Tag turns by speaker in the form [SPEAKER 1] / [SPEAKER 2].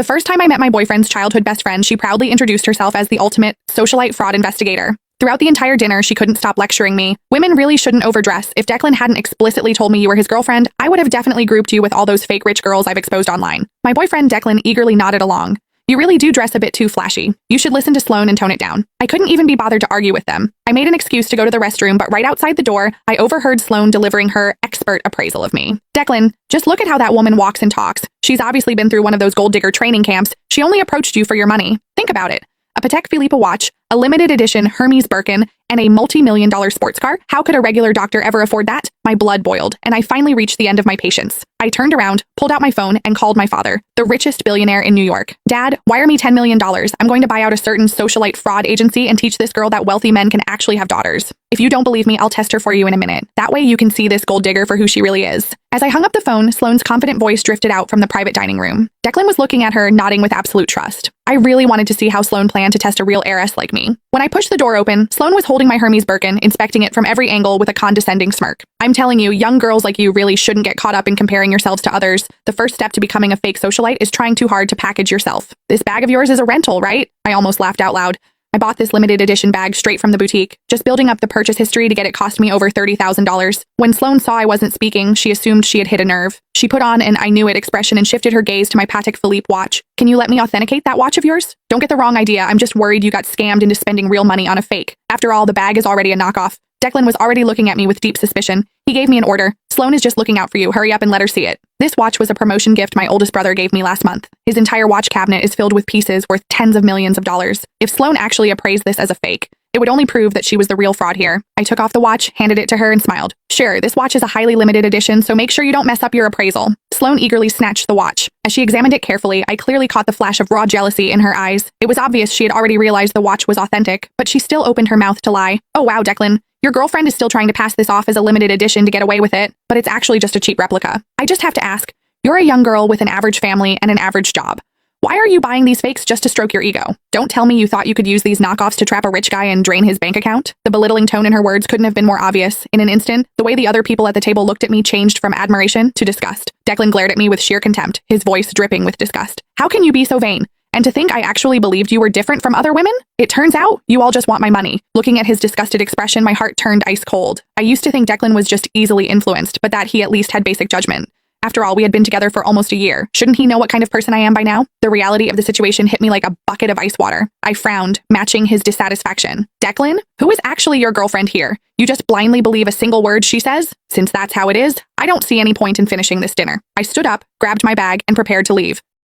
[SPEAKER 1] The first time I met my boyfriend's childhood best friend, she proudly introduced herself as the ultimate socialite fraud investigator. Throughout the entire dinner, she couldn't stop lecturing me. Women really shouldn't overdress. If Declan hadn't explicitly told me you were his girlfriend, I would have definitely grouped you with all those fake rich girls I've exposed online. My boyfriend Declan eagerly nodded along. You really do dress a bit too flashy. You should listen to Sloane and tone it down. I couldn't even be bothered to argue with them. I made an excuse to go to the restroom, but right outside the door, I overheard Sloane delivering her expert appraisal of me. Declan, just look at how that woman walks and talks. She's obviously been through one of those gold digger training camps. She only approached you for your money. Think about it. A Patek Philippe watch, a limited edition Hermes Birkin, and a multi-million-dollar sports car? How could a regular doctor ever afford that? My blood boiled, and I finally reached the end of my patience. I turned around, pulled out my phone, and called my father, the richest billionaire in New York. Dad, wire me $10 million. I'm going to buy out a certain socialite fraud agency and teach this girl that wealthy men can actually have daughters. If you don't believe me, I'll test her for you in a minute. That way you can see this gold digger for who she really is. As I hung up the phone, Sloane's confident voice drifted out from the private dining room. Declan was looking at her, nodding with absolute trust. I really wanted to see how Sloane planned to test a real heiress like me. When I pushed the door open, Sloane was holding my Hermes Birkin, inspecting it from every angle with a condescending smirk. I'm telling you, young girls like you really shouldn't get caught up in comparing yourselves to others. The first step to becoming a fake socialite is trying too hard to package yourself. This bag of yours is a rental, right? I almost laughed out loud. I bought this limited edition bag straight from the boutique, just building up the purchase history to get it cost me over $30,000. When Sloane saw I wasn't speaking, she assumed she had hit a nerve. She put on an I knew it expression and shifted her gaze to my Patek Philippe watch. Can you let me authenticate that watch of yours? Don't get the wrong idea, I'm just worried you got scammed into spending real money on a fake. After all, the bag is already a knockoff. Declan was already looking at me with deep suspicion. He gave me an order. Sloane is just looking out for you. Hurry up and let her see it. This watch was a promotion gift my oldest brother gave me last month. His entire watch cabinet is filled with pieces worth tens of millions of dollars. If Sloane actually appraised this as a fake, it would only prove that she was the real fraud here. I took off the watch, handed it to her, and smiled. Sure, this watch is a highly limited edition, so make sure you don't mess up your appraisal. Sloane eagerly snatched the watch. As she examined it carefully, I clearly caught the flash of raw jealousy in her eyes. It was obvious she had already realized the watch was authentic, but she still opened her mouth to lie. Oh wow, Declan. Your girlfriend is still trying to pass this off as a limited edition to get away with it, but it's actually just a cheap replica. I just have to ask, you're a young girl with an average family and an average job. Why are you buying these fakes just to stroke your ego? Don't tell me you thought you could use these knockoffs to trap a rich guy and drain his bank account. The belittling tone in her words couldn't have been more obvious. In an instant, the way the other people at the table looked at me changed from admiration to disgust. Declan glared at me with sheer contempt, his voice dripping with disgust. How can you be so vain? And to think I actually believed you were different from other women? It turns out you all just want my money. Looking at his disgusted expression, my heart turned ice cold. I used to think Declan was just easily influenced, but that he at least had basic judgment. After all, we had been together for almost a year. Shouldn't he know what kind of person I am by now? The reality of the situation hit me like a bucket of ice water. I frowned, matching his dissatisfaction. Declan, who is actually your girlfriend here? You just blindly believe a single word she says? Since that's how it is, I don't see any point in finishing this dinner. I stood up, grabbed my bag, and prepared to leave.